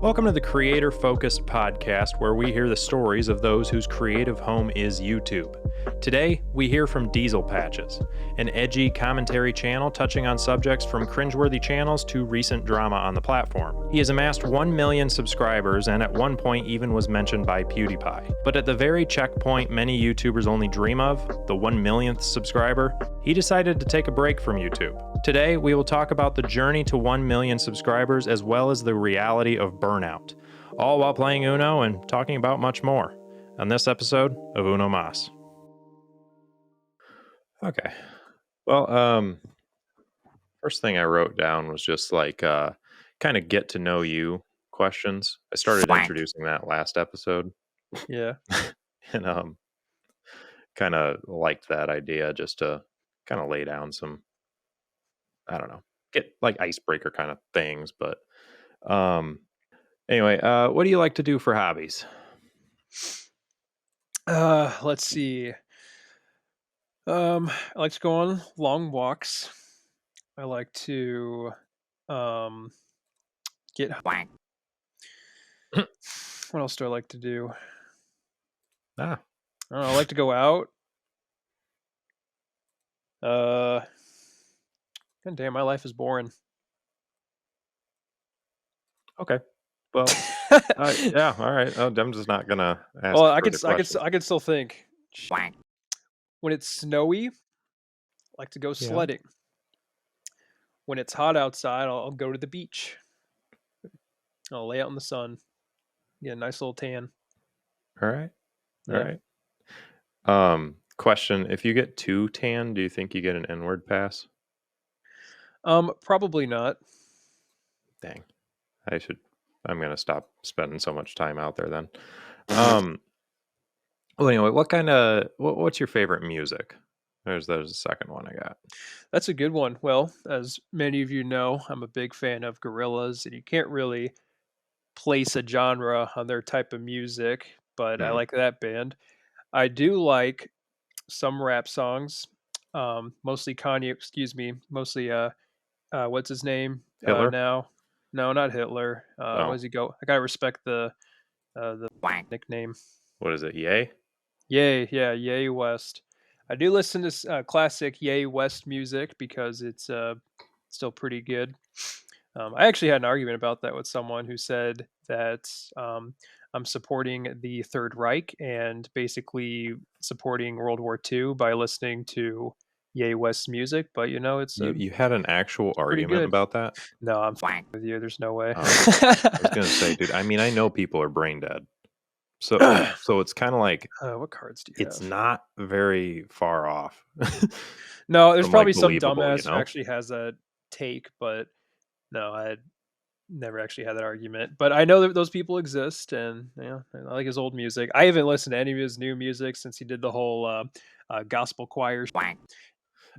Welcome to the Creator Focused Podcast, where we hear the stories of those whose creative home is YouTube. Today, we hear from Diesel Patches, an edgy commentary channel touching on subjects from cringeworthy channels to recent drama on the platform. He has amassed 1 million subscribers and at one point even was mentioned by PewDiePie. But at the very checkpoint many YouTubers only dream of, the 1 millionth subscriber, he decided to take a break from YouTube. Today, we will talk about the journey to 1 million subscribers as well as the reality of burnout, all while playing Uno and talking about much more on this episode of Uno Mas. Okay. Well, first thing I wrote down was just like kind of get to know you questions. I started introducing that last episode. Yeah. And kind of liked that idea just to kind of lay down some, I don't know, get like icebreaker kind of things. But anyway, what do you like to do for hobbies? Let's see. I like to go on long walks. I like to get what else do I like to do? Ah, I don't know, I like to go out. God damn, my life is boring. okay. Well, yeah, all right. I'm just not gonna ask Well, I further could I could questions. I could still think. When it's snowy, I like to go Yeah. sledding. When it's hot outside, I'll go to the beach. I'll lay out in the sun, get a nice little tan. All right. All Yeah. right. Question: if you get too tan, do you think you get an N-word pass? Probably not. Dang, I should. I'm gonna stop spending so much time out there then. Um. Well, anyway, what's your favorite music? There's the second one I got. That's a good one. Well, as many of you know, I'm a big fan of Gorillaz, and you can't really place a genre on their type of music, but I Hmm. like that band. I do like some rap songs, mostly Kanye. Excuse me, mostly what's his name Hitler? now? No, not Hitler. What No. does he go? I gotta respect the nickname. What is it? Yay? Yay, yeah, Yay West. I do listen to classic Yay West music because it's still pretty good. I actually had an argument about that with someone who said that I'm supporting the Third Reich and basically supporting World War II by listening to Yay West music. But you know, You had an actual it's pretty argument good. about that? No, I'm fine with you. There's no way. Oh, I was gonna say, dude. I mean, I know people are brain dead, so it's kind of like What cards do you it's have? not very far off No, there's from like probably some believable, you dumbass who know? actually has that take, but no, I never actually had that argument, but I know that those people exist, and yeah, I like his old music. I haven't listened to any of his new music since he did the whole gospel choir.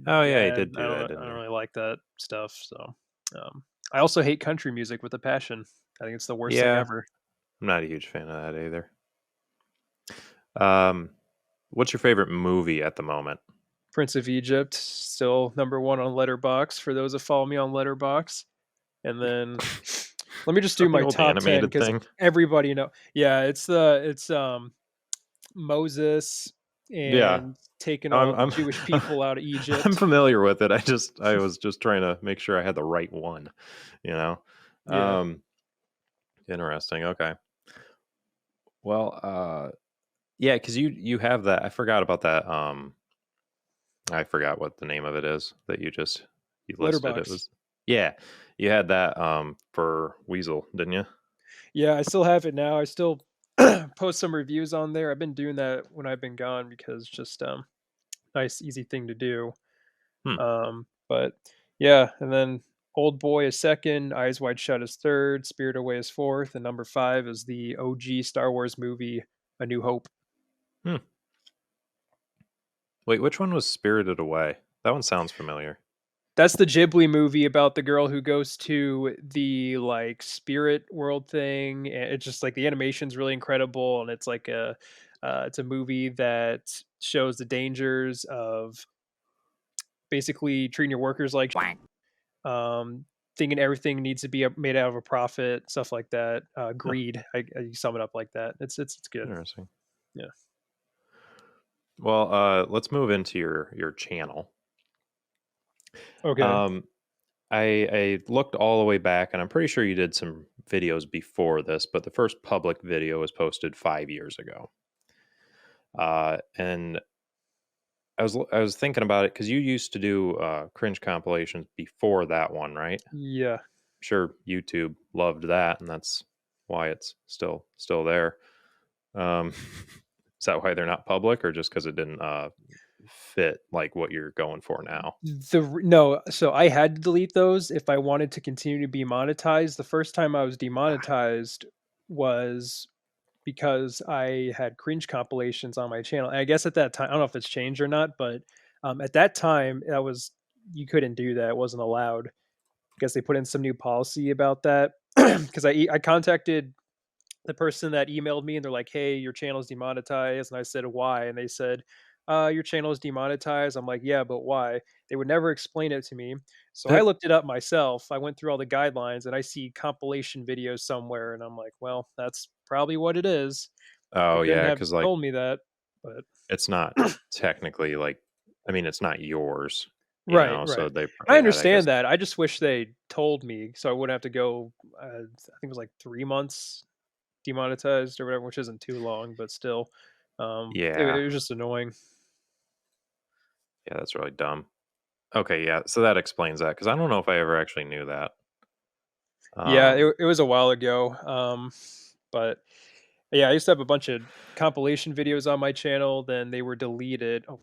Oh yeah, he Yeah, did do that, I didn't don't he? really like that stuff. So, I also hate country music with a passion. I think it's the worst thing Yeah, ever. I'm not a huge fan of that either. Um, what's your favorite movie at the moment? Prince of Egypt still number one on Letterbox for those that follow me on Letterbox. And then let me just Is that do the my old top 10 animated because thing? everybody know. Yeah, it's Moses Yeah, and taking I'm all the I'm Jewish people out of I'm Egypt. familiar with it. I was just trying to make sure I had the right one, you know. Yeah. Um, interesting. Okay. Well, yeah, because you have that. I forgot about that. I forgot what the name of it is that you listed. It Letterbox. was yeah, you had that for Weasel, didn't you? Yeah, I still have it now. I still post some reviews on there. I've been doing that when I've been gone because it's just nice, easy thing to do. Hmm. But yeah, and then Old Boy is second, Eyes Wide Shut is third, Spirit Away is fourth, and number five is the OG Star Wars movie, A New Hope. Hmm. Wait, which one was Spirited Away? That one sounds familiar. That's the Ghibli movie about the girl who goes to the, like, spirit world thing, and it's just, like, the animation's really incredible, and it's a movie that shows the dangers of basically treating your workers like um, thinking everything needs to be made out of a profit, stuff like that. Huh, Greed. I sum it up like that. It's good. interesting. Yeah. Well, let's move into your channel. Okay. Um, I looked all the way back, and I'm pretty sure you did some videos before this, but the first public video was posted 5 years ago. And I was thinking about it because you used to do cringe compilations before that one, right? Yeah. Sure, YouTube loved that, and that's why it's still there. Um, is that why they're not public, or just because it didn't fit like what you're going for now? No, so I had to delete those if I wanted to continue to be monetized. The first time I was demonetized was because I had cringe compilations on my channel. And I guess at that time, I don't know if it's changed or not, but at that time, that was you couldn't do that. It wasn't allowed. I guess they put in some new policy about that because I contacted the person that emailed me and they're like, "Hey, your channel is demonetized." And I said, "Why?" And they said, your channel is demonetized." I'm like, "Yeah, but why?" They would never explain it to me. So I looked it up myself. I went through all the guidelines and I see compilation videos somewhere. And I'm like, well, that's probably what it is. They Oh couldn't yeah, have because like told me that. But it's not technically like, I mean, it's not yours, right, right. So they, I yeah, I guess, understand that. I just wish they told me so I wouldn't have to go, I think it was like 3 months demonetized or whatever, which isn't too long, but still, yeah, it was just annoying. yeah, that's really dumb. Okay, yeah, so that explains that because I don't know if I ever actually knew that. Yeah, Um, it was a while ago, but yeah, I used to have a bunch of compilation videos on my channel, then they were deleted. Oh,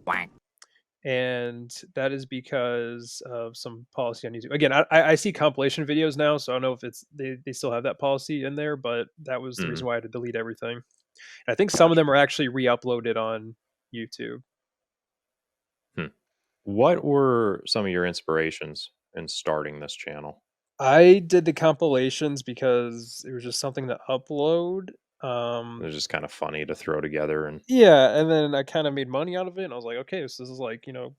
and that is because of some policy on YouTube. Again, I see compilation videos now, so I don't know if it's they still have that policy in there, but that was the mhm, reason why I had to delete everything. And I think some of them gotcha. are actually re-uploaded on YouTube. Hmm. What were some of your inspirations in starting this channel? I did the compilations because it was just something to upload. It was just kind of funny to throw together, and Yeah, and then I kinda made money out of it, and I was like, "Okay, so this is like, kinda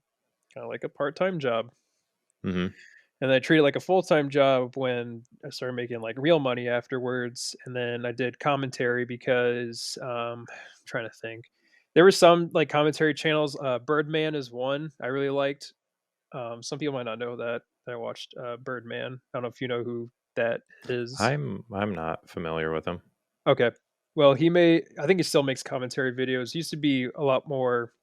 like a part-time job." mhm, And then I treated it like a full-time job when I started making, like, real money afterwards, and then I did commentary because, I'm trying to think. There were some, like, commentary channels, Birdman is one I really liked. Some people might not know that I watched, Birdman. I don't know if you know who that is. I'm not familiar with them. Okay. Well, I think he still makes commentary videos. He used to be a lot more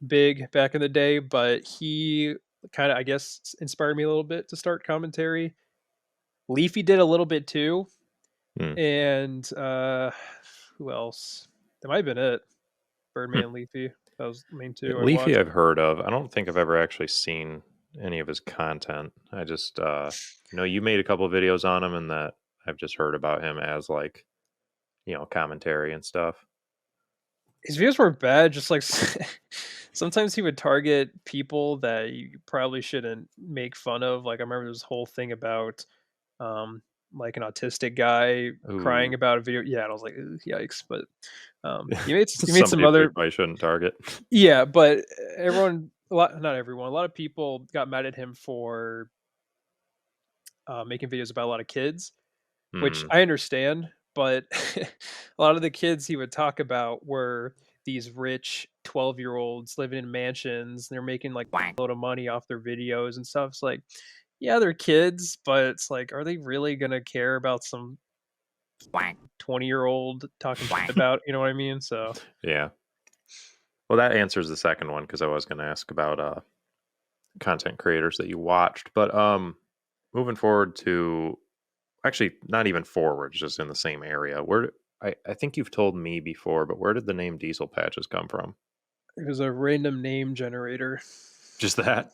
big back in the day, but he kinda, I guess, inspired me a little bit to start commentary. Leafy did a little bit too, Hmm. and, who else? That might have been it. Hmm. Birdman, Leafy. That was the main 2 I Leafy, watched. I've heard of. I don't think I've ever actually seen any of his content. I just, you made a couple of videos on him, and that I've just heard about him as like, commentary and stuff. His videos weren't bad, just like sometimes he would target people that you probably shouldn't make fun of. Like I remember this whole thing about like an autistic guy crying Ooh, about a video. Yeah, and I was like, "Ugh, yikes!" But he made some somebody we other probably shouldn't target. yeah, but everyone a lot not everyone a lot of people got mad at him for making videos about a lot of kids, which Hmm. I understand, but a lot of the kids he would talk about were these rich 12-year-olds living in mansions. They're making like a load of money off their videos and stuff. It's like, yeah, they're kids, but it's like, are they really gonna care about some 20-year-old talking shit about? You know what I mean? So Yeah. Well, that answers the second one because I was going to ask about content creators that you watched, but moving forward to, actually, not even forward, just in the same area. I think you've told me before, but where did the name Diesel Patches come from? it was a random name generator. Just that?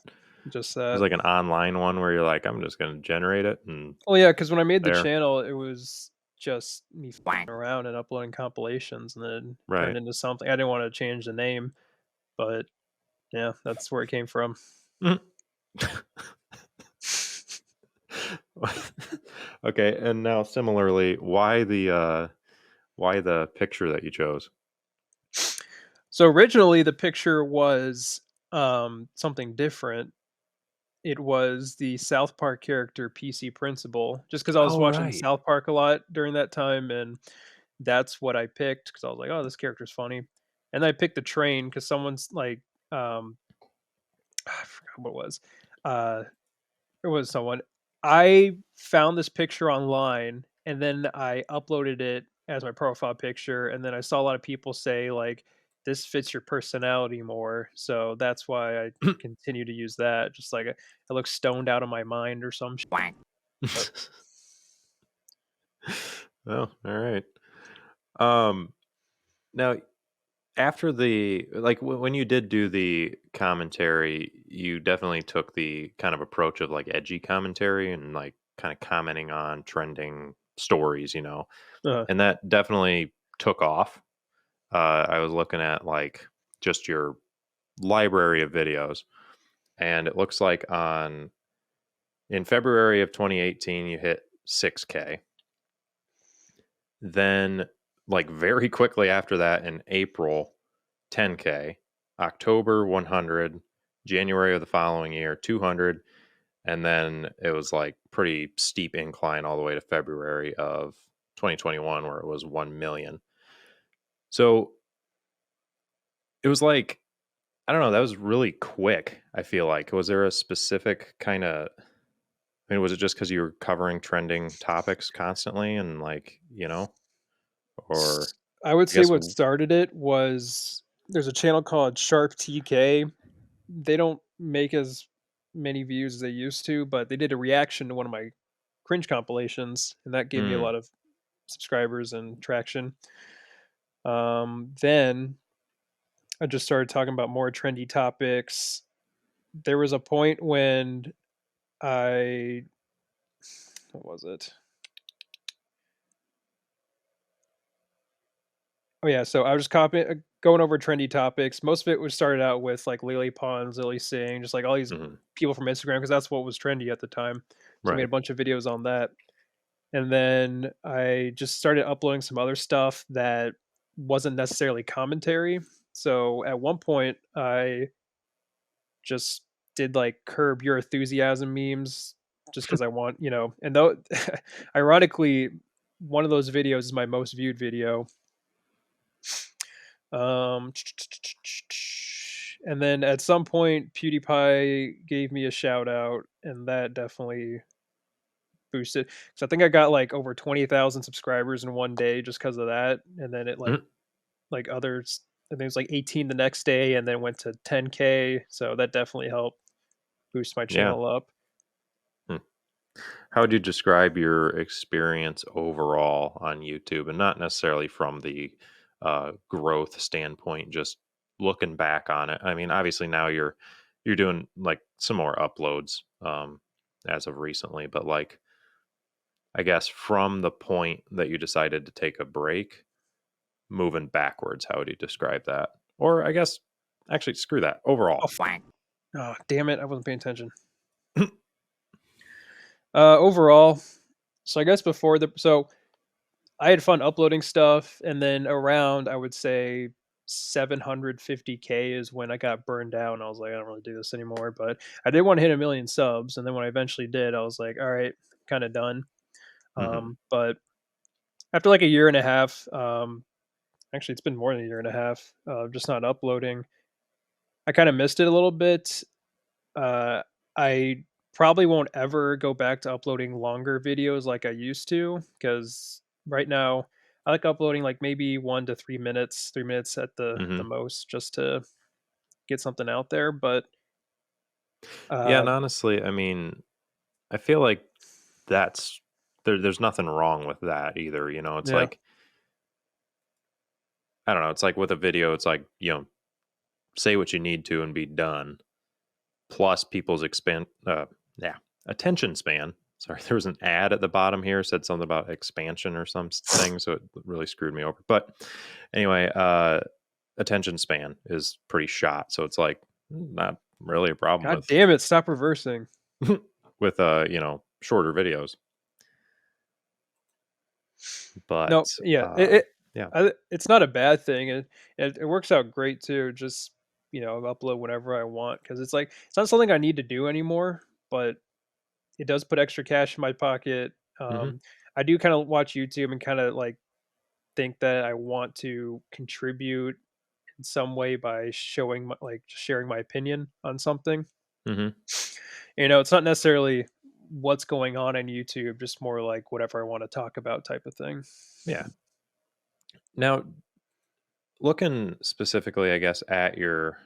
Just It was that. like an online one where you're like, I'm just going to generate it, and Oh yeah, because when I made the there. channel, it was just me around and uploading compilations, and then turned Right. into something. I didn't want to change the name, but yeah, that's where it came from. Mm. Okay, and now similarly, why the picture that you chose? So originally, the picture was something different. it was the South Park character PC Principal, just because I was Oh, watching right. South Park a lot during that time, and that's what I picked because I was like, "Oh, this character's funny." And I picked the train because someone's like, um, I forgot what it was. Uh, it was someone. I found this picture online, and then I uploaded it as my profile picture, and then I saw a lot of people say like, "This fits your personality more," so that's why I continue to use that. Just like I look stoned out of my mind or some shit. But Oh, all right. Um, Now, after the like when you did do the commentary, you definitely took the kind of approach of like edgy commentary and like kind of commenting on trending stories, uh, and that definitely took off. I was looking at like just your library of videos, and it looks like on in February of 2018 you hit 6K. Then, like very quickly after that, in April, 10K, October 100, January of the following year 200, and then it was like pretty steep incline all the way to February of 2021 where it was 1 million. So it was like, I don't know, that was really quick. I feel like, was there a specific kind of, I mean, was it just because you were covering trending topics constantly and like, or I would I say guess, what started it was there's a channel called Sharp TK. They don't make as many views as they used to, but they did a reaction to one of my cringe compilations, and that gave me a mm, lot of subscribers and traction. Then I just started talking about more trendy topics. There was a point when I, what was it? Oh yeah, so I was copying, going over trendy topics. Most of it was started out with like Lily Pons, Lily Singh, just like all these mhm, people from Instagram because that's what was trendy at the time. So I made a right. bunch of videos on that. And then I just started uploading some other stuff that wasn't necessarily commentary. So at one point, I just did like curb your enthusiasm memes just because I want, and though ironically, one of those videos is my most viewed video. Um, and then at some point, PewDiePie gave me a shout out, and that definitely boosted. So I think I got like over 20,000 subscribers in one day just because of that. And then it Mhm. like others, I think it was like 18 the next day, and then went to 10K. So that definitely helped boost my Yeah. channel up. Hmm. How would you describe your experience overall on YouTube, and not necessarily from the growth standpoint, just looking back on it? I mean, obviously now you're doing like some more uploads as of recently, but like I guess from the point that you decided to take a break, moving backwards, how would you describe that? Or I guess actually screw that. Oh, Overall. oh damn it! I wasn't paying attention. Overall, so I guess before the so I had fun uploading stuff, and then around I would say 750K is when I got burned out, and I was like, I don't really do this anymore. But I did want to hit a million subs, and then when I eventually did, I was like, all right, kind of done. Hmm. But after like a year and a half, actually it's been more than a year and a half, just not uploading. I kind of missed it a little bit. I probably won't ever go back to uploading longer videos like I used to because right now I like uploading like maybe 1 to 3 minutes, 3 minutes at the Hmm. most, just to get something out there. But Yeah, uh, and honestly, I mean, I feel like that's there's nothing wrong with that either. It's yeah, like I don't know, it's like with a video, it's like, say what you need to and be done. Plus people's yeah, attention span. Sorry, there was an ad at the bottom here said something about expansion or something, so it really screwed me over. But anyway, attention span is pretty shot, so it's like not really a problem God damn it, stop reversing. with shorter videos. No, But yeah, yeah. it's not a bad thing. It works out great too. Just upload whenever I want because it's like it's not something I need to do anymore. but it does put extra cash in my pocket. Mm-hmm. I do kind of watch YouTube and kind of like think that I want to contribute in some way by showing like sharing my opinion on something. Mm-hmm. It's not necessarily what's going on YouTube, just more like whatever I want to talk about type of thing. Yeah. Now, looking specifically, I guess, at your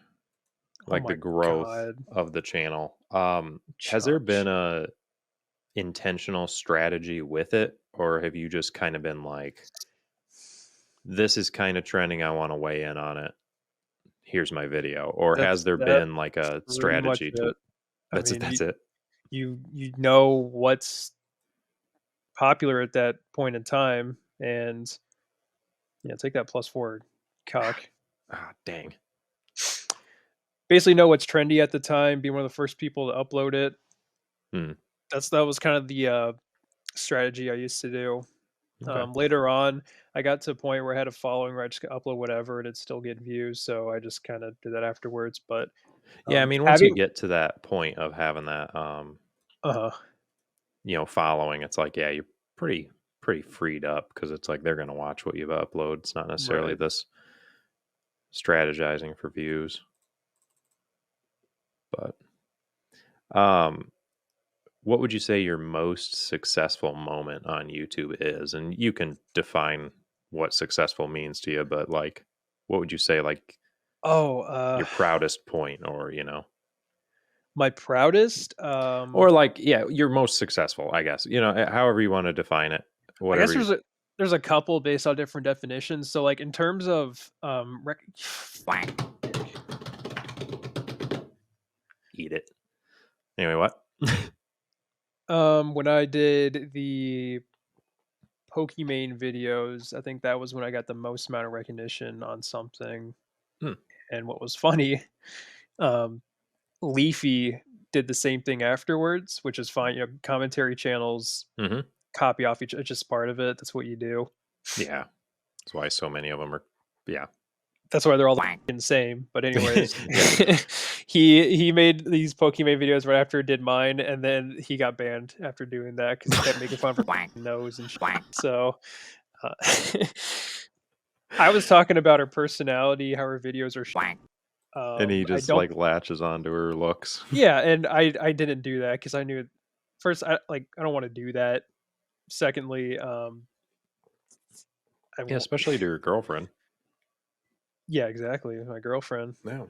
Oh like the my growth god, of the channel, has there been Josh. a intentional strategy with it, or have you just kind of been like, this is kind of trending, I want to weigh in on it, here's my video, or has there That's been like a pretty much strategy to it. I that's it, mean, that's it. you know what's popular at that point in time, and yeah, take that plus four, cock. Ah, dang. Basically, know what's trendy at the time. Be one of the first people to upload it. Hmm. That was kind of the strategy I used to do. Okay. Later on, I got to a point where I had a following where I just could upload whatever and it'd still get views. So I just kind of did that afterwards. But Yeah, I mean, once you having, get to that point of having that uh, following, it's like, yeah, you're pretty freed up, because it's like they're going to watch what you've uploaded. It's not necessarily right. this strategizing for views. But um what would you say your most successful moment on YouTube is? And you can define what successful means to you, but like, what would you say, like, Oh, your proudest point, or, my proudest. or like, yeah, your most successful, I guess, however you want to define it, I guess whatever you, there's a couple based on different definitions. So like in terms of eat it. Anyway, what? when I did the Pokimane videos, I think that was when I got the most amount of recognition on something. Hmm. And what was funny, um, Leafy did the same thing afterwards, which is fine. Commentary channels Mm-hmm. copy off each. It's just part of it. That's what you do. Yeah. That's why so many of them are, yeah. That's why they're all the same. But anyways, Yeah. he made these Pokemon videos right after it did mine, and then he got banned after doing that because he kept making fun of her nose and shit. So uh, I was talking about her personality, how her videos are. And he I just don't. like latches onto her looks. Yeah, and I didn't do that because I knew first I don't want to do that. Secondly, I Yeah, won't. especially to your girlfriend. Yeah, exactly. My girlfriend, Yeah.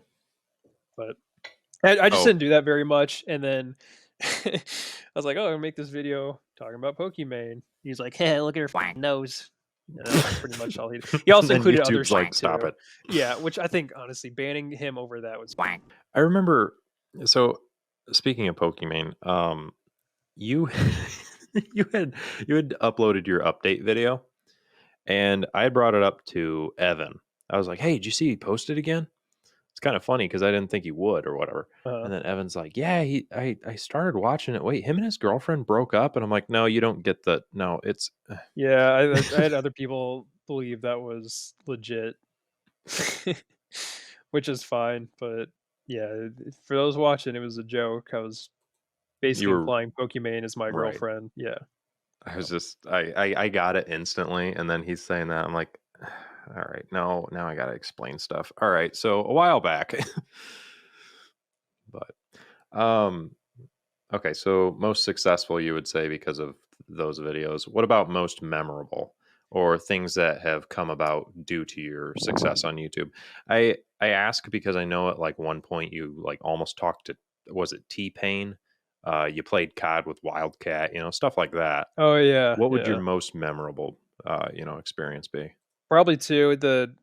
but I just Oh, didn't do that very much. And then I was like, "Oh, I'm gonna make this video talking about Pokimane." He's like, "Hey, look at her nose." And that's pretty much all he. He and also then included other YouTube's shit like, stop too. it. Yeah, which I think honestly, banning him over that was. I remember. So, speaking of Pokimane, you you had uploaded your update video, and I brought it up to Evan. I was like, "Hey, did you see he posted again?" It's kind of funny because I didn't think he would or whatever. Uh, And then Evan's like, "Yeah, I started watching it. Wait, him and his girlfriend broke up?" And I'm like, "No, you don't get the no. It's yeah, I had other people believe that was legit, which is fine. But yeah, for those watching, it was a joke. I was you basically were implying Pokimane is my right." girlfriend. Yeah. I was just I got it instantly, and then he's saying that, I'm like, all right, no, now I gotta explain stuff. All right, so a while back, but okay, so most successful, you would say, because of those videos. What about most memorable, or things that have come about due to your success on YouTube? I ask because I know at like one point you like almost talked to, was it T-Pain? You played COD with Wildcat, stuff like that. Oh yeah, What would your yeah. most memorable, experience be? Probably too the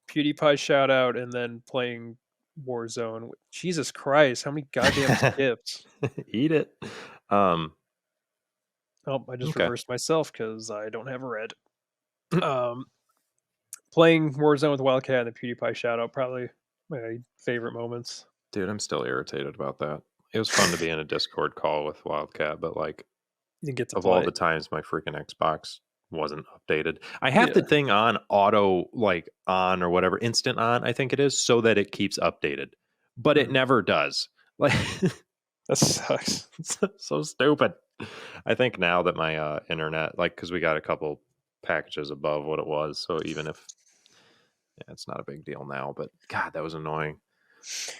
PewDiePie shout out and then playing Warzone. Jesus Christ, how many goddamn skips? Eat it. Um, Oh, I just okay. reversed myself because I don't have a red. Um, Playing Warzone with Wildcat and the PewDiePie shout out probably my favorite moments. Dude, I'm still irritated about that. It was fun to be in a Discord call with Wildcat, but like, You didn't get to of all play. the times my freaking Xbox wasn't updated, I have the Yeah. thing on auto, like on or whatever, instant on, I think it is, so that it keeps updated, but it Mhm. never does. Like, That sucks. So stupid. I think now that my internet, like, because we got a couple packages above what it was, so even if it's not a big deal now, but God, that was annoying.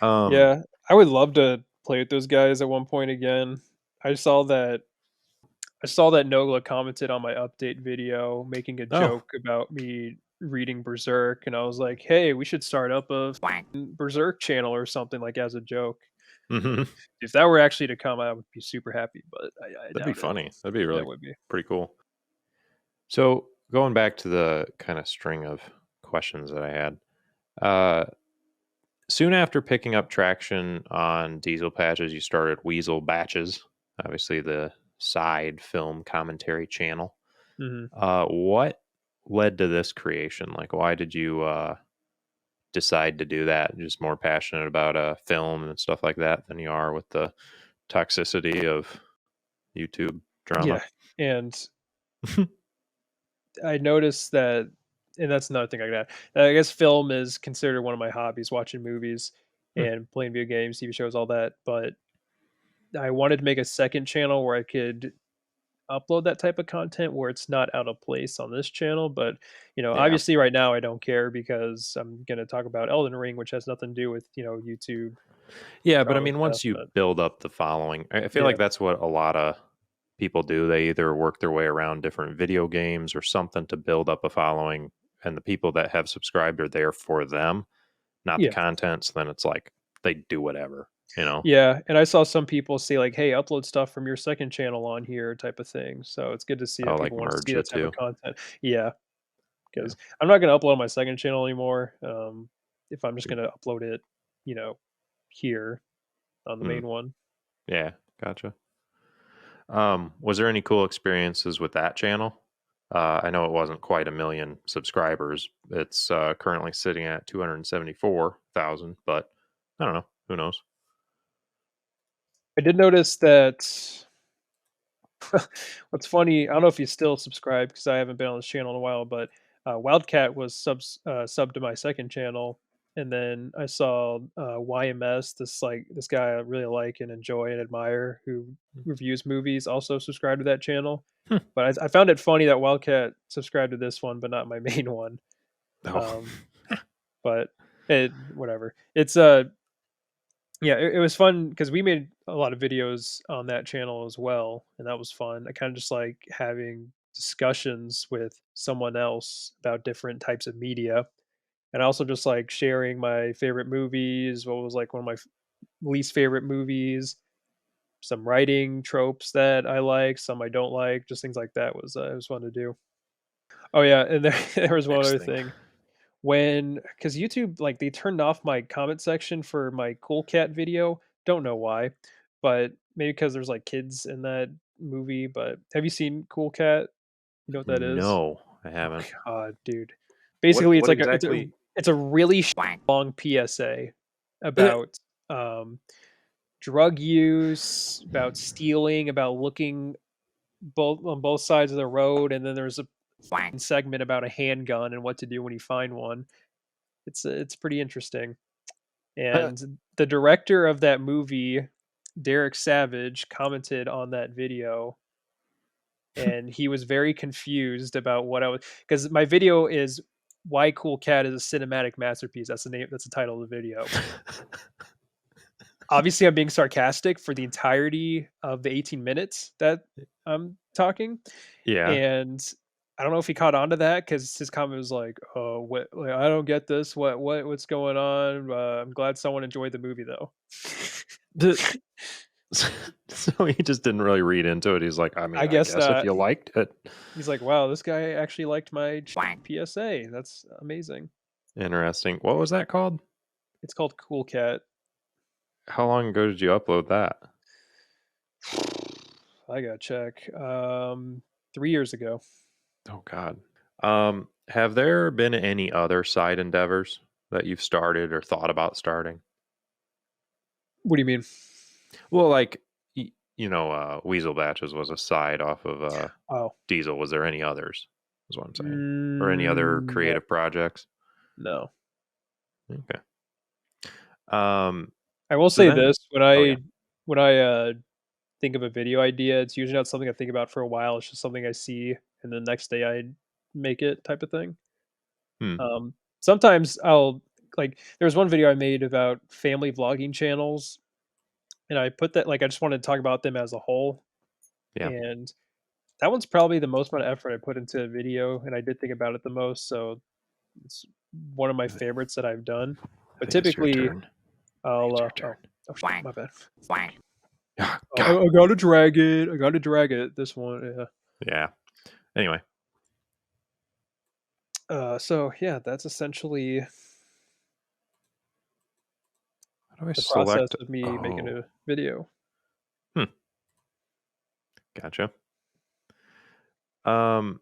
Um, Yeah, I would love to play with those guys at one point again. I saw that I saw that Nogla commented on my update video making a oh, joke about me reading Berserk, and I was like, "Hey, we should start up a Berserk channel or something like as a joke." hmm If that were actually to come, I would be super happy, but I that'd be doubt it. funny. That'd be Yeah, really it would be. pretty cool. So going back to the kind of string of questions that I had, uh, soon after picking up traction on Diesel Patches, you started Weasel Batches, obviously the side film commentary channel. Mhm. What led to this creation? Like, why did you decide to do that? Just more passionate about film and stuff like that than you are with the toxicity of YouTube drama? Yeah, and I noticed that, and that's another thing I got. I guess film is considered one of my hobbies, watching movies Hmm. and playing video games, TV shows, all that. But I wanted to make a second channel where I could upload that type of content where it's not out of place on this channel. But Yeah. obviously, right now I don't care because I'm going to talk about Elden Ring, which has nothing to do with YouTube Yeah, but I drama mean, stuff. once you But build up the following, I feel yeah, like that's what a lot of people do. They either work their way around different video games or something to build up a following, and the people that have subscribed are there for them, not the yeah. content. So then it's like they do whatever, you know? Yeah, and I saw some people say like, "Hey, upload stuff from your second channel on here," type of thing. So it's good to see Oh, that like people want to see merge the that type of two. content. Yeah, Yeah. because I'm not going to upload on my second channel anymore. If I'm just Mm, going to upload it, you know, here on the mm, main one. yeah. Gotcha. Was there any cool experiences with that channel? I know it wasn't quite a million subscribers. It's currently sitting at 274,000, but I don't know. Who knows? I did notice that. What's funny, I don't know if you still subscribe because I haven't been on this channel in a while, but Wildcat was sub to my second channel, and then I saw YMS, this guy I really like and enjoy and admire, who reviews movies, also subscribed to that channel. Hmm. But I found it funny that Wildcat subscribed to this one, but not my main one. Oh, Um, but it whatever. It's yeah, it was fun because we made a lot of videos on that channel as well, and that was fun. I kind of just like having discussions with someone else about different types of media, and I also just like sharing my favorite movies, what was like one of my least favorite movies, some writing tropes that I like, some I don't like, just things like that. Was it was fun to do. Oh yeah, and there, there was one next other thing. thing. When because YouTube, like, they turned off my comment section for my Cool Cat video, don't know why, but maybe because there's, like, kids in that movie. But have you seen Cool Cat? You know what that is? No, I Oh haven't. god, dude. What Basically, it's what like a exactly? it's a really long PSA about, um, drug use, about stealing, about looking both on both sides of the road, and then there's a segment about a handgun and what to do when you find one. It's pretty interesting. And the director of that movie, Derek Savage, commented on that video, and he was very confused about what I was because my video is "Why Cool Cat is a Cinematic Masterpiece." That's the name. That's the title of the video. Obviously, I'm being sarcastic for the entirety of the 18 minutes that I'm talking, Yeah. and I don't know if he caught on to that because his comment was like, "Oh, what? Like, I don't get this. What's going on? I'm glad someone enjoyed the movie, though." The- so he just didn't really read into it. He's like, I mean, I I guess guess if not. you liked it. He's like, "Wow, this guy actually liked my PSA. That's amazing." Interesting. What was that called? It's called Cool Cat. How long ago did you upload that? I gotta check. 3 years ago. Oh God. Have there been any other side endeavors that you've started or thought about starting? What do you mean? Well, like Weasel Batches was a side off of Oh, Diesel. Was there any others? Is what I'm saying, or any other no, creative projects? no. Okay. Um. I will So say then, this: when oh yeah, when I think of a video idea, it's usually not something I think about for a while. It's just something I see, and the next day I make it, type of thing. Hmm. Sometimes I'll like. There was one video I made about family vlogging channels, and I put that like I just wanted to talk about them as a whole, Yeah. and that one's probably the most amount of effort I put into a video, and I did think about it the most. So it's one of my I thi- favorites that I've done. I But think it's your typically, turn. I think I'll it's your turn. oh shit, my bad. Ah, Oh, God. I gotta drag it. I gotta drag it. This one, yeah. Yeah. Anyway, So yeah, that's essentially how do I the process select? of me making Oh, a video. hmm. Gotcha. Um,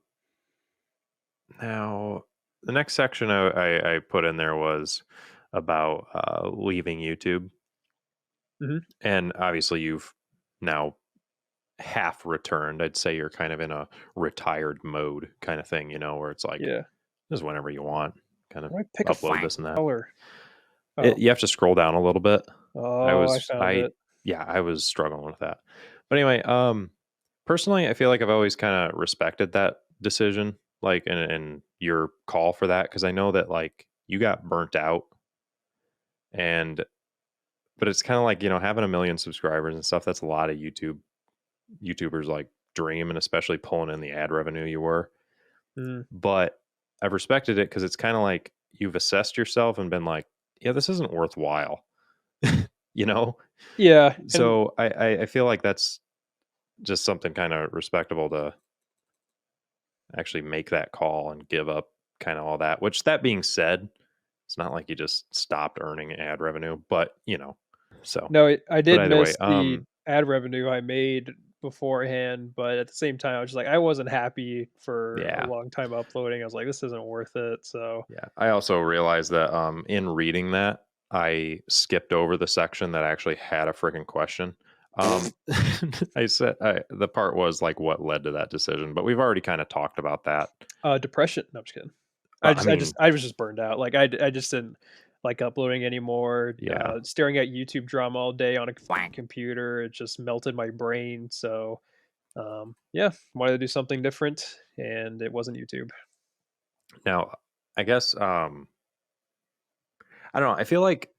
Now the next section I put in there was about leaving YouTube, Hmm. and obviously you've now half returned. I'd say you're kind of in a retired mode kind of thing, where it's like Yeah. just whenever you want, kind of How do I pick a upload this and that. color? Oh, You have to scroll down a little bit. I oh, I was found I it. Yeah, I was struggling with that. But anyway, personally, I feel like I've always kind of respected that decision, like and your call for that, because I know that like you got burnt out, and but it's kind of like having a million subscribers and stuff. That's a lot of YouTubers like dream, and especially pulling in the ad revenue you were. Mm. But I've respected it because it's kind of like you've assessed yourself and been like, yeah, this isn't worthwhile, you know. Yeah, and So I feel like that's just something kind of respectable to actually make that call and give up kind of all that. Which, that being said, it's not like you just stopped earning ad revenue, but so. no, I But did either way, miss the ad revenue I made beforehand, but at the same time, I was just like, I wasn't happy for a yeah, long time uploading. I was like, this isn't worth it. So, yeah. I also realized that in reading that, I skipped over the section that actually had a freaking question. I said the part was like what led to that decision, but we've already kind of talked about that. depression. No, I'm just kidding. I mean, I was just burned out. Like I just didn't like uploading anymore. yeah. Staring at YouTube drama all day on a computer, it just melted my brain. So, yeah, wanted to do something different, and it wasn't YouTube. Now, I guess I don't know. I feel like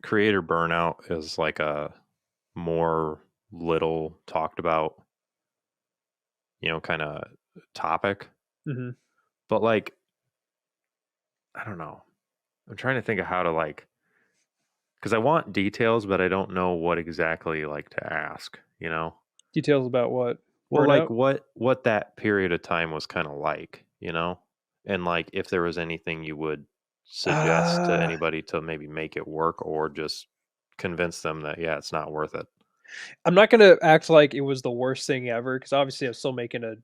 creator burnout is like a more little talked about, kind of topic. Hmm. But like, I don't know. I'm trying to think of how to like, because I want details, but I don't know what exactly like to ask. Details about what Well, like burnout. what that period of time was kind of like, and like if there was anything you would suggest to Uh, anybody to maybe make it work, or just convince them that yeah, it's not worth it. I'm not gonna act like it was the worst thing ever because obviously I'm still making a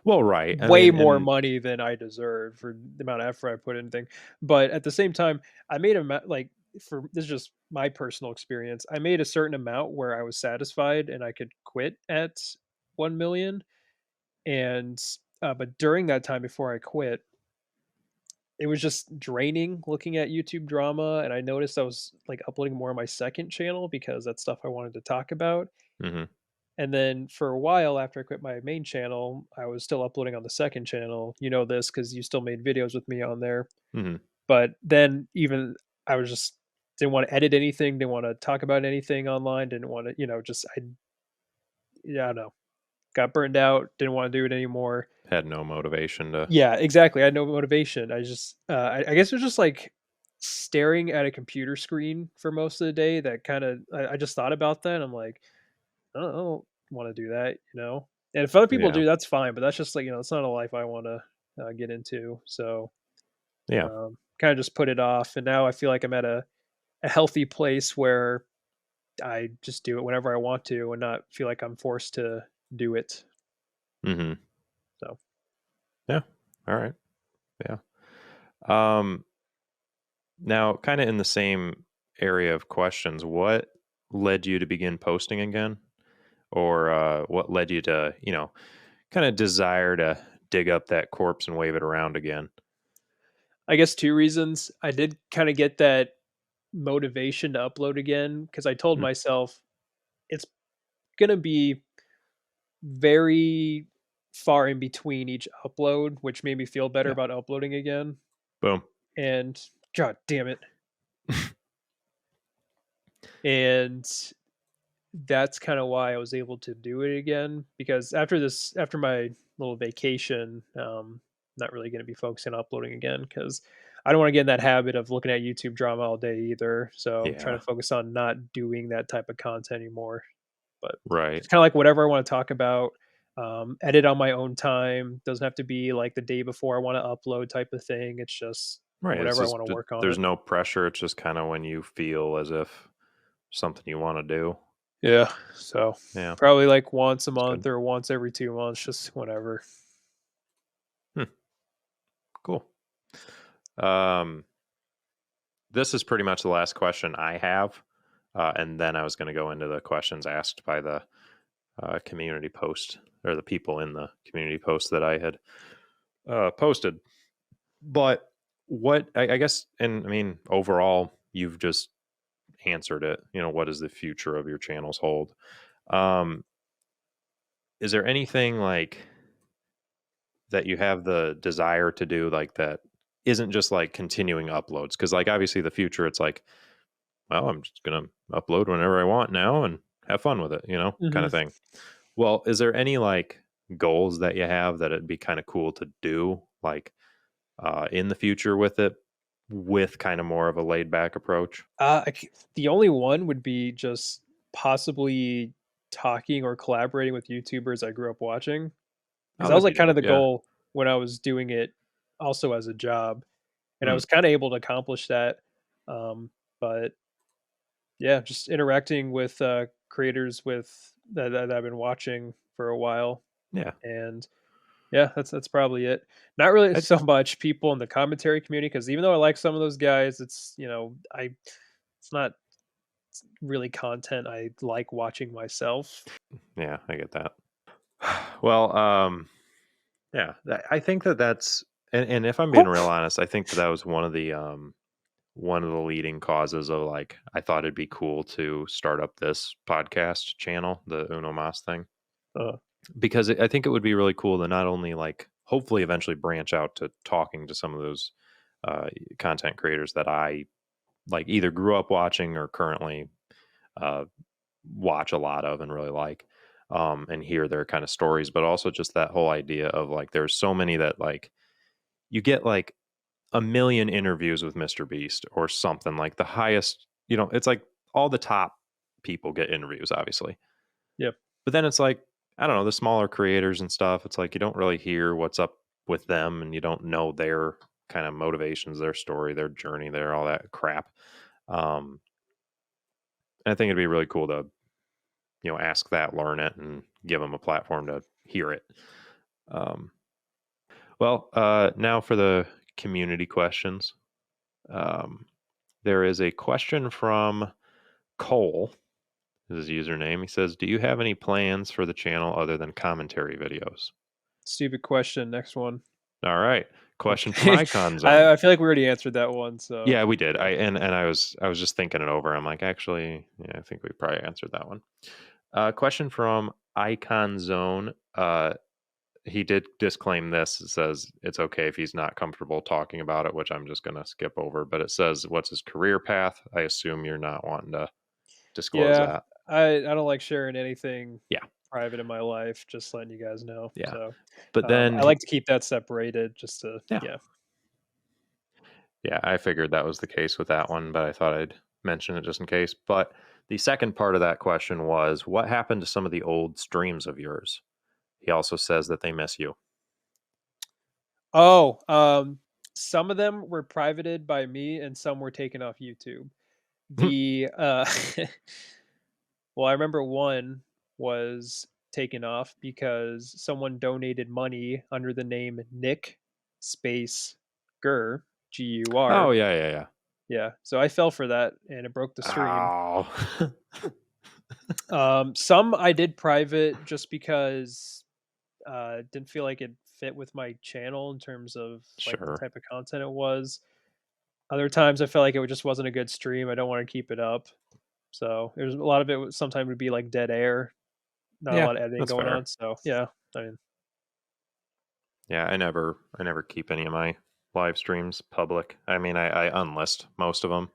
Well, right. I way mean, more and money than I deserve for the amount of effort I put in thing. But at the same time, I made like for this is just my personal experience. I made a certain amount where I was satisfied and I could quit at 1 million. And but during that time before I quit, it was just draining looking at YouTube drama. And I noticed I was like uploading more on my second channel because that's stuff I wanted to talk about. hmm And then for a while after I quit my main channel, I was still uploading on the second channel. You know this because you still made videos with me on there. hmm But then even I was just didn't want to edit anything, didn't want to talk about anything online, didn't want to, just yeah, I don't know. Got burned out, didn't want to do it anymore. had no motivation to. Yeah, exactly. I had no motivation. I just I guess it was just like staring at a computer screen for most of the day that kind of I just thought about that. I'm like, I don't want to do that. And if other people Yeah, do, that's fine. But that's just like it's not a life I want to get into. So yeah. kind of just put it off. And now I feel like I'm at a healthy place where I just do it whenever I want to, and not feel like I'm forced to do it. hmm So Yeah. All right. Yeah. Um. Now, kind of in the same area of questions, what led you to begin posting again, or what led you to, kind of desire to dig up that corpse and wave it around again? I guess two reasons. I did kind of get that. motivation to upload again because I told Hmm. myself it's gonna be very far in between each upload, which made me feel better Yeah. about uploading again. Boom. And god damn it. And that's kind of why I was able to do it again because after my little vacation, not really going to be focusing on uploading again because I don't want to get in that habit of looking at YouTube drama all day either. So I'm trying Yeah. to focus on not doing that type of content anymore. But Right. it's kind of like whatever I want to talk about, edit on my own time. Doesn't have to be like the day before I want to upload type of thing. It's just Right. It's whatever I just want to work on there's it. no pressure. It's just kind of when you feel as if something you want to do. Yeah. So Yeah. probably like once a It's good. month or once every 2 months, just whenever. Hmm. Cool. Um, this is pretty much the last question I have. And then I was going to go into the questions asked by the community post or the people in the community post that I had posted. But I guess, and I mean, overall, you've just answered it. You know, what does the future of your channels hold? Um, is there anything like that you have the desire to do like that isn't just like continuing uploads? Because like obviously the future, it's like, well, I'm just gonna upload whenever I want now and have fun with it, kind of Hmm. thing. Well, is there any like goals that you have that it'd be kind of cool to do like in the future with it, with kind of more of a laid back approach? The only one would be just possibly talking or collaborating with YouTubers I grew up watching because Oh, that was that'd be like kind of dope. the Yeah. goal when I was doing it also as a job. And I Hmm. was kind of able to accomplish that. But yeah, just interacting with creators that I've been watching for a while. Yeah. And yeah, that's probably it. Not really I, so much people in the commentary community because even though I like some of those guys, it's it's not really content I like watching myself. yeah, I get that. Well, yeah, I think that's, and if I'm being real honest, I think that that was one of the leading causes of like I thought it'd be cool to start up this podcast channel, the Uno Mas thing, Uh, because I think it would be really cool to not only like hopefully eventually branch out to talking to some of those uh, content creators that I like either grew up watching or currently uh, watch a lot of and really like, and hear their kind of stories, but also just that whole idea of like there's so many that like you get like a million interviews with Mr. Beast or something like the highest, it's like all the top people get interviews, obviously. yep. But then it's like, I don't know, the smaller creators and stuff, it's like you don't really hear what's up with them and you don't know their kind of motivations, their story, their journey, their all that crap. And I think it'd be really cool to, ask that, learn it, and give them a platform to hear it. Um, now for the community questions. Um, there is a question from Cole, is his username. He says, "Do you have any plans for the channel other than commentary videos?" Stupid question. Next one. All right, question from Okay. Icon Zone. I feel like we already answered that one. So Yeah, we did. yeah. And I was just thinking it over. I'm like, actually, yeah, I think we probably answered that one. Question from Icon Zone. He did disclaim this. It says it's okay if he's not comfortable talking about it, which I'm just going to skip over. But it says, "What's his career path?" I assume you're not wanting to disclose Yeah. that. I don't like sharing anything Yeah, private in my life. Just letting you guys know. yeah. So But then, I like to keep that separated. Just to yeah, yeah. yeah, I figured that was the case with that one, but I thought I'd mention it just in case. But the second part of that question was, what happened to some of the old streams of yours? He also says that they miss you. Oh, some of them were privated by me, and some were taken off YouTube. The well, I remember one was taken off because someone donated money under the name Nick space Gur Oh Gur. yeah, yeah, yeah. Yeah, so I fell for that, and it broke the stream. Oh, Some I did private just because didn't feel like it fit with my channel in terms of like the sure. type of content it was. Other times I felt like it just wasn't a good stream. I don't want to keep it up. So there's a lot of it. Sometimes would be like dead air, not a Yeah, lot of editing that's going fair. on. So yeah, I mean, Yeah, I never keep any of my live streams public. I mean, I unlist most of them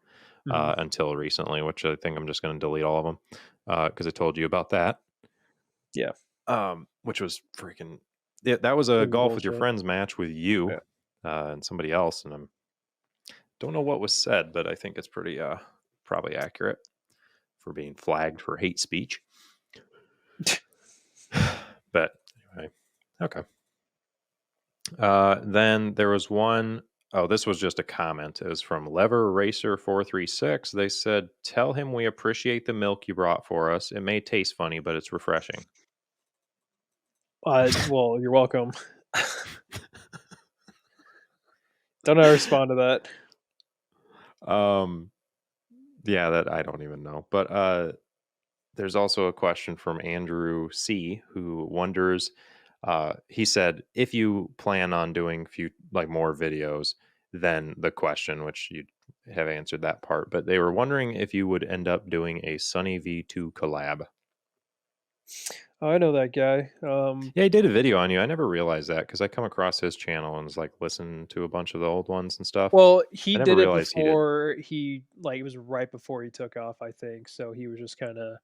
mhm. until recently, which I think I'm just going to delete all of them because I told you about that. Yeah, Which was freaking. Yeah, that was a it was golf with your bullshit. friends match with you Yeah. and somebody else, and I don't know what was said, but I think it's pretty probably accurate for being flagged for hate speech. But anyway, okay. Then there was one oh this was just a comment. It was from Lever Racer 436. They said, "Tell him we appreciate the milk you brought for us. It may taste funny, but it's refreshing." Well, you're welcome. Don't I respond to that? um yeah, that I don't even know. But there's also a question from Andrew C, who wonders. He said, "If you plan on doing more videos, then the question, which you have answered that part, but they were wondering if you would end up doing a Sunny V2 collab." Oh, I know that guy. Yeah, he did a video on you. I never realized that because I come across his channel and was like listen to a bunch of the old ones and stuff. Well, he I never did it realized he did. before he like it was right before he took off, I think. So he was just kind of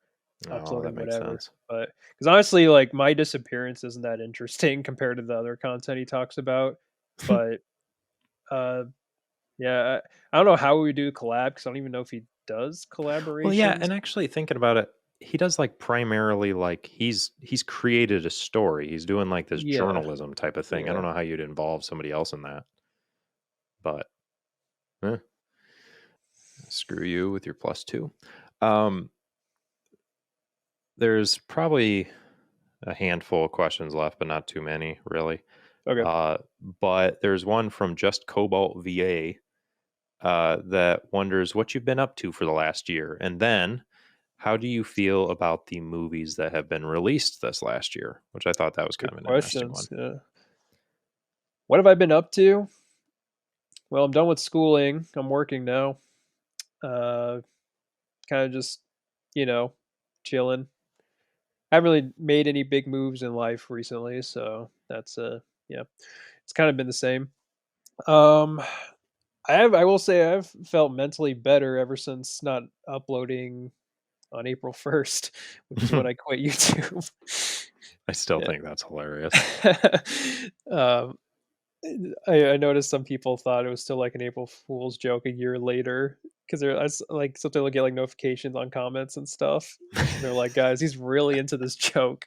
Oh, that uploading makes whatever. sense. But because honestly, like my disappearance isn't that interesting compared to the other content he talks about. But uh, yeah, I don't know how we would do collab because I don't even know if he does Well, yeah, collaborations. and actually thinking about it, he does like primarily like he's created a story. He's doing like this Yeah, journalism type of thing. I don't yeah. know how you'd involve somebody else in that, but eh, screw you with your plus two. Um, there's probably a handful of questions left, but not too many, really. Okay. Uh, but there's one from Just Cobalt VA that wonders what you've been up to for the last year, and then how do you feel about the movies that have been released this last year? Which I thought that was kind Good of an interesting one. questions. Yeah. What have I been up to? Well, I'm done with schooling. I'm working now. Uh, kind of just, you know, chilling. I haven't really made any big moves in life recently, so that's yeah, it's kind of been the same. Um, I will say I've felt mentally better ever since not uploading on April 1st, which is when I quit YouTube. I still Yeah. think that's hilarious. um, I noticed some people thought it was still like an April Fool's joke a year later because like sometimes they'll get like notifications on comments and stuff. And they're like, guys, he's really into this joke.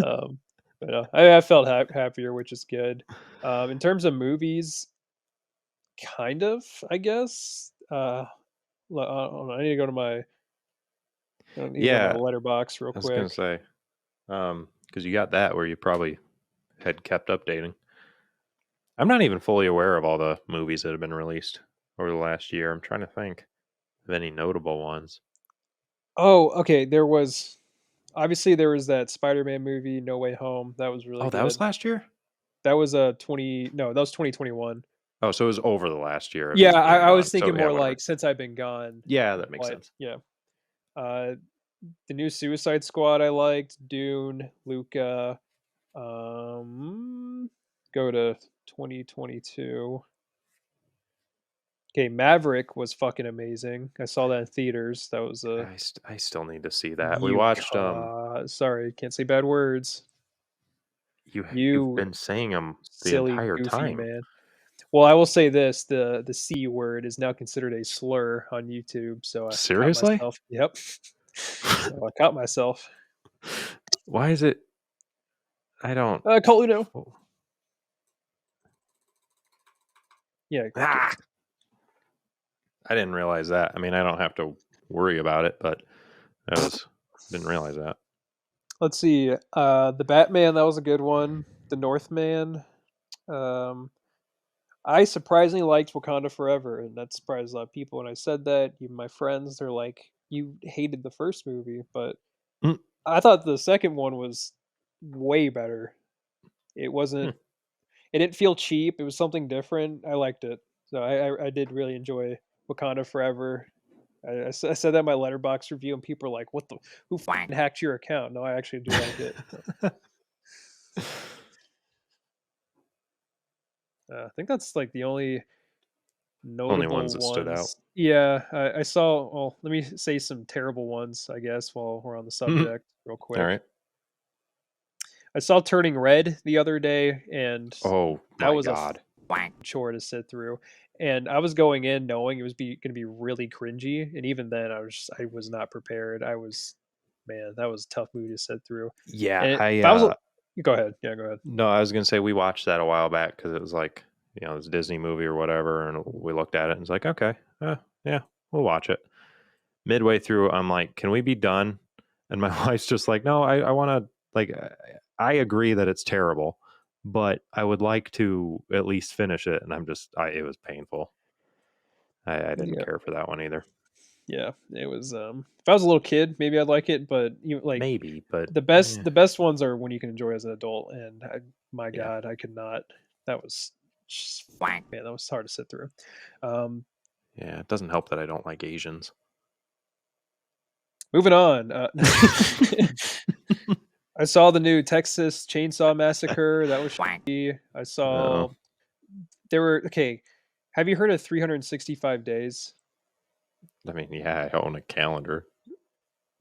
Um, but I felt happier, which is good. In terms of movies, kind of, I guess. Hold on, I need to go to my I need to go to my Yeah, letterbox real I was gonna quick. say because you got that where you probably had kept updating. I'm not even fully aware of all the movies that have been released over the last year. I'm trying to think of any notable ones. Oh, okay. There was that Spider-Man movie, No Way Home. That was really Oh, that was good. last year. That was a 20 no, that was 2021. Oh, so it was over the last year of Yeah, you being I was gone. thinking So yeah, more whatever. like since I've been gone, Yeah, that makes but sense. yeah. Uh, the new Suicide Squad I liked, Dune, Luca. Um, go to 2022. Okay, Maverick was fucking amazing. I saw that in theaters. That was a I still need to see that. We you. watched Sorry, can't say bad words. you've You been saying them the silly entire goofy time. man. Well, I will say this: the C word is now considered a slur on YouTube. So I caught Seriously? myself. Yep. So I caught myself. Why is it I don't Call Uno. oh, Yeah. ah, I didn't realize that. I mean, I don't have to worry about it, but I was didn't realize that. Let's see. The Batman, that was a good one. The Northman. Um, I surprisingly liked Wakanda Forever, and that surprised a lot of people when I said that. Even my friends, they're like, "You hated the first movie," but Mm, I thought the second one was way better. It hmm. wasn't. It didn't feel cheap. It was something different. I liked it. So I did really enjoy Wakanda Forever. I said that in my Letterbox review, and people are like, "What the? Who hacked your account?" No, I actually do like it. I think that's like the only Only notable ones that stood out. ones. Yeah, I saw. Well, let me say some terrible ones, I guess, while we're on the All subject, real quick. right. I saw Turning Red the other day, and Oh that my was a God. chore to sit through. And I was going in knowing it was going to be really cringy, and even then, I was not prepared. Man, that was a tough movie to sit through. Yeah, And I if I was, go ahead, yeah, go ahead. no, I was gonna say we watched that a while back because it was like, this Disney movie or whatever, and we looked at it and it's like, okay, yeah, we'll watch it. Midway through, I'm like, can we be done? And my wife's just like, no, I want to, like, I agree that it's terrible, but I would like to at least finish it. And it was painful. I didn't Yeah, care for that one either. yeah, it was. If I was a little kid, maybe I'd like it, but like Maybe, but the best ones are when you can enjoy as an adult. And my yeah, God, I could not. That was man, that was hard to sit through. Um, yeah, it doesn't help that I don't like Asians. Moving on. I saw the new Texas Chainsaw Massacre. That was shitty. I No, saw there were okay. Have you heard of 365 Days? I mean, yeah, I own a calendar.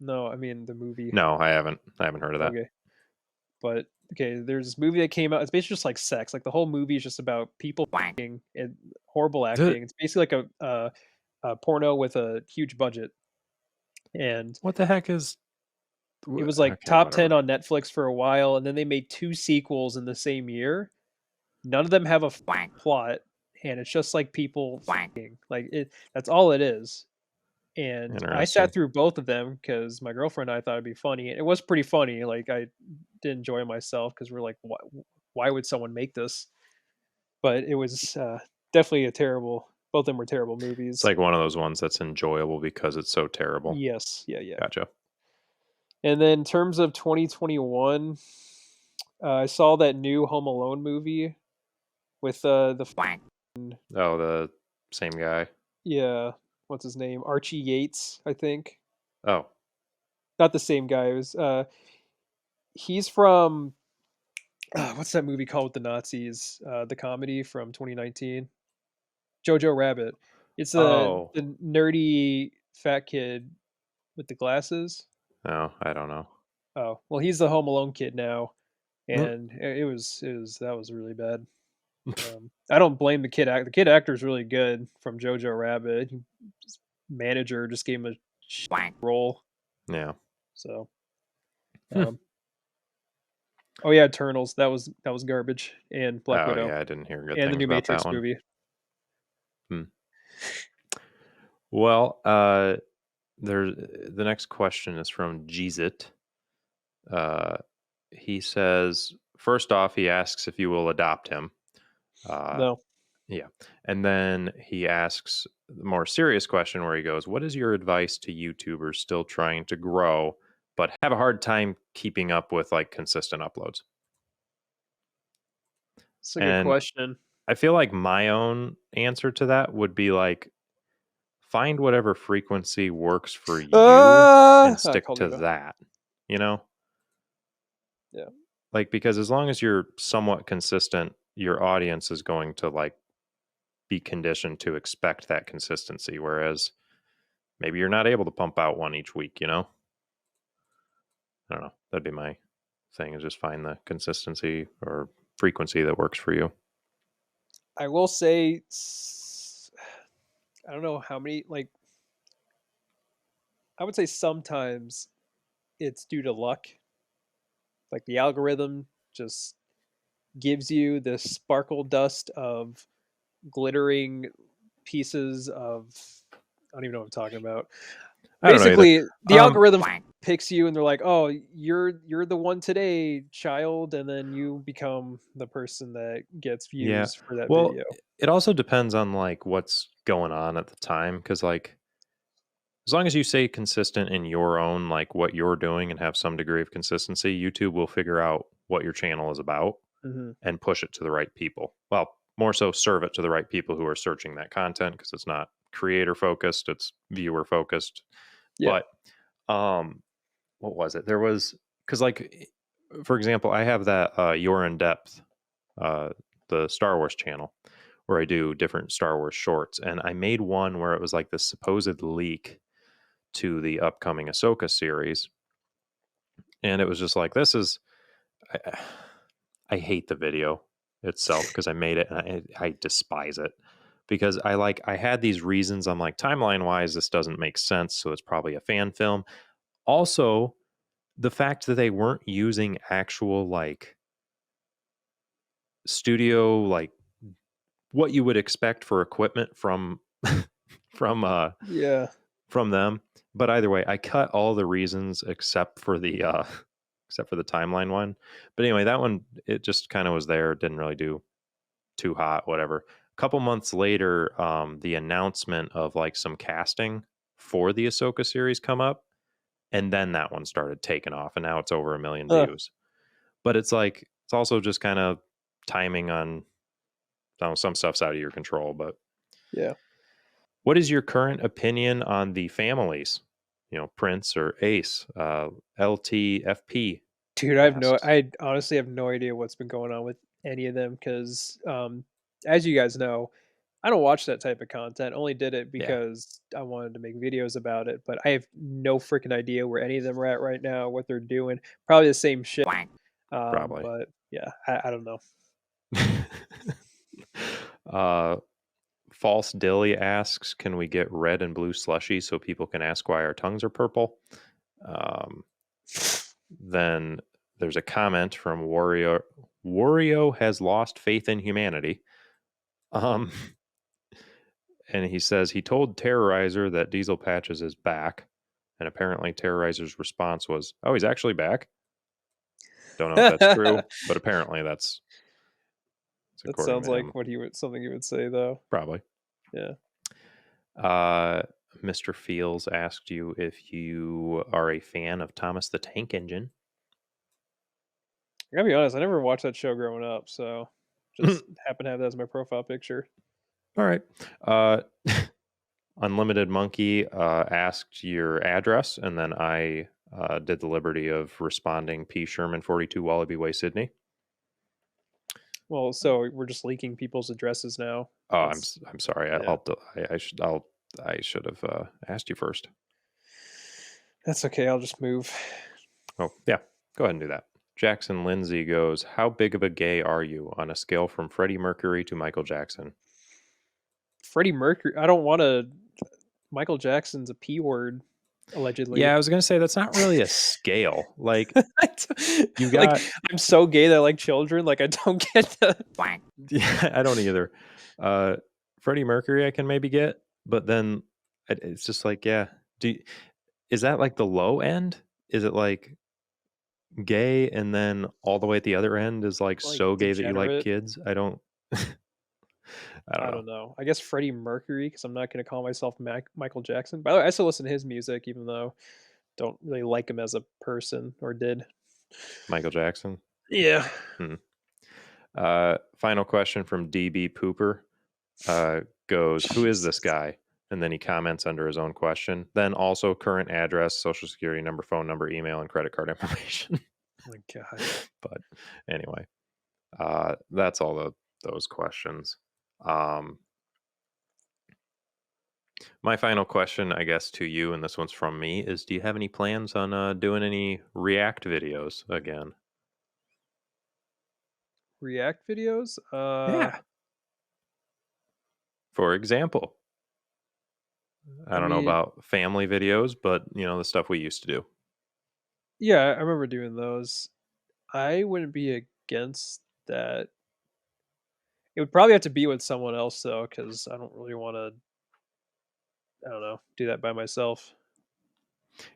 No, I mean the movie. No, I haven't. I haven't heard of that. Okay, but okay, there's this movie that came out. It's basically just like sex. Like the whole movie is just about people and horrible acting. It's basically like a porno with a huge budget, and What the heck is? it was like Okay, top 10 whatever. on Netflix for a while, and then they made two sequels in the same year. None of them have a plot, and it's just like people like it. That's all it is. And I sat Interesting. through both of them because my girlfriend and I thought it'd be funny, and it was pretty funny. Like I did enjoy myself because we're like, why would someone make this? But it was definitely a terrible. Both of them were terrible It's movies. like one of those ones that's enjoyable because it's so terrible. Yes, yeah, yeah. Gotcha. And then in terms of 2021, I saw that new Home Alone movie with the Oh, the same guy. yeah, what's his name? Archie Yates, I think. Oh, Not the same guy. It was he's from what's that movie called with the Nazis? The comedy from 2019. Jojo Rabbit. It's oh, the nerdy fat kid with the glasses. no, I don't know. Oh, well, he's the Home Alone kid now, Mm. and it was that was really bad. I don't blame the kid. The kid actor is really good from Jojo Rabbit. His manager just gave him a role. Yeah. So, Hmm. um, oh yeah, Eternals. That was garbage. And Black Oh, Widow yeah, I didn't hear good and the things new about that Matrix one. movie. Hmm. Well, there. The next question is from Jeezit. Uh, he says, first off, he asks if you will adopt him. Uh, No, yeah, and then he asks the more serious question where he goes, "What is your advice to YouTubers still trying to grow but have a hard time keeping up with like consistent uploads?" it's a good And question. I feel like my own answer to that would be like find whatever frequency works for you and I stick called to it. that, you know? Yeah, Like because as long as you're somewhat consistent, your audience is going to like be conditioned to expect that consistency whereas maybe you're not able to pump out one each week, you know? I don't know. That'd be my thing is just find the consistency or frequency that works for you. I will say. I don't know how many. Like, I would say sometimes it's due to luck. Like the algorithm just gives you this sparkle dust of glittering pieces of I don't even know what I'm talking about. I don't know either. Basically, the Um algorithm picks you and they're like, "Oh, you're the one today, child," and then you become the person that gets yeah. views for that Well, video. it also depends on like what's going on at the time cuz like as long as you stay consistent in your own like what you're doing and have some degree of consistency, YouTube will figure out what your channel is about Mhm. and push it to the right people. Well, more so serve it to the right people who are searching that content, because it's not creator focused, it's viewer focused. Yeah. But what was it? There was, because like, for example, I have that You're in Depth, the Star Wars channel, where I do different Star Wars shorts, and I made one where it was like this supposed leak to the upcoming Ahsoka series, and it was just like, this is, I, I hate the video itself because I made it and I despise it, because I had these reasons. I'm like, timeline wise, this doesn't make sense, so it's probably a fan film. Also, the fact that they weren't using actual like studio, like what you would expect for equipment from from Yeah. from them. But either way, I cut all the reasons except for the timeline one. But anyway, that one, it just kind of was there, didn't really do too hot, whatever. A couple months later, the announcement of like some casting for the Ahsoka series come up, and then that one started taking off, and now it's over 1 million Huh. views. But it's like, it's also just kind of timing on, I don't know, some stuff's out of your control. But Yeah. what is your current opinion on the families? Prince or Ace? LTFP Dude, asks. I honestly have no idea what's been going on with any of them because, as you guys know, I don't watch that type of content. Only did it Yeah, because I wanted to make videos about it, but I have no freaking idea where any of them are at right now, what they're doing. Probably the same shit. probably. But yeah, I don't know. uh, False Dilly asks, can we get red and blue slushy so people can ask why our tongues are purple? Then there's a comment from Wario. Wario has lost faith in humanity. Um, and he says he told Terrorizer that Diesel Patches is back. And apparently Terrorizer's response was, oh, he's actually back. Don't know if that's true, but apparently that's That according sounds to like him. what something he would say though. Probably. Yeah. Mr. Fields asked you if you are a fan of Thomas the Tank Engine. I gotta be honest, I never watched that show growing up, so just happen to have that as my profile picture. All right. Unlimited Monkey asked your address, and then I did the liberty of responding P. Sherman 42 Wallaby Way, Sydney. Well, so we're just leaking people's addresses now. Oh, That's I'm sorry. yeah. I should have asked you first. That's okay. I'll just move. Oh yeah, go ahead and do that. Jackson Lindsay goes, how big of a gay are you on a scale from Freddie Mercury to Michael Jackson? Freddie Mercury. I don't want to. Michael Jackson's a p word, allegedly. Yeah, I was gonna say that's not really a scale. Like, you Like got, I'm so gay that I like children. Like I don't get the. yeah, I don't either. Freddie Mercury I can maybe get, but then it's just like, yeah. Is that like the low end? Is it like gay and then all the way at the other end is like Like so gay that you like degenerate. kids? I don't I don't I know. don't know. I guess Freddie Mercury because I'm not going to call myself Michael Jackson. By the way, I still listen to his music, even though don't really like him as a person or did. Michael Jackson. Yeah. Hmm. Final question from DB Pooper goes, who is this guy? And then he comments under his own question. Then also current address, social security number, phone number, email, and credit card information. Oh my God. But anyway, that's all those questions. My final question, I guess, to you, and this one's from me, is do you have any plans on doing any React videos again? React videos? Yeah. For example, I I don't know mean, about family videos, but the stuff we used to do. yeah, I remember doing those. I wouldn't be against that. It would probably have to be with someone else though, because I don't really want to. I don't know, do that by myself.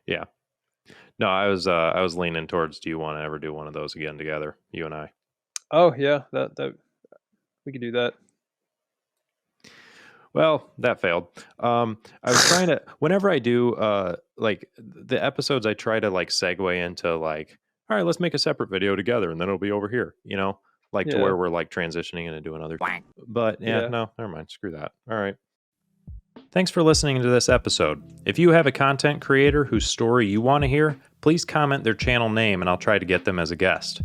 Yeah. No, I was leaning towards, do you want to ever do one of those again together, you and I? Oh yeah, that we could do that. Well, that failed. I was trying to, whenever I do like the episodes, I try to like segue into like, all right, let's make a separate video together and then it'll be over here, Like to Yeah. where we're like transitioning into doing other. But Yeah. no, never mind. Screw that. All right. Thanks for listening to this episode. If you have a content creator whose story you want to hear, please comment their channel name and I'll try to get them as a guest.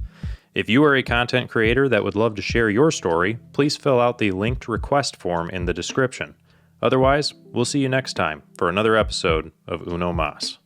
If you are a content creator that would love to share your story, please fill out the linked request form in the description. Otherwise, we'll see you next time for another episode of Uno Mas.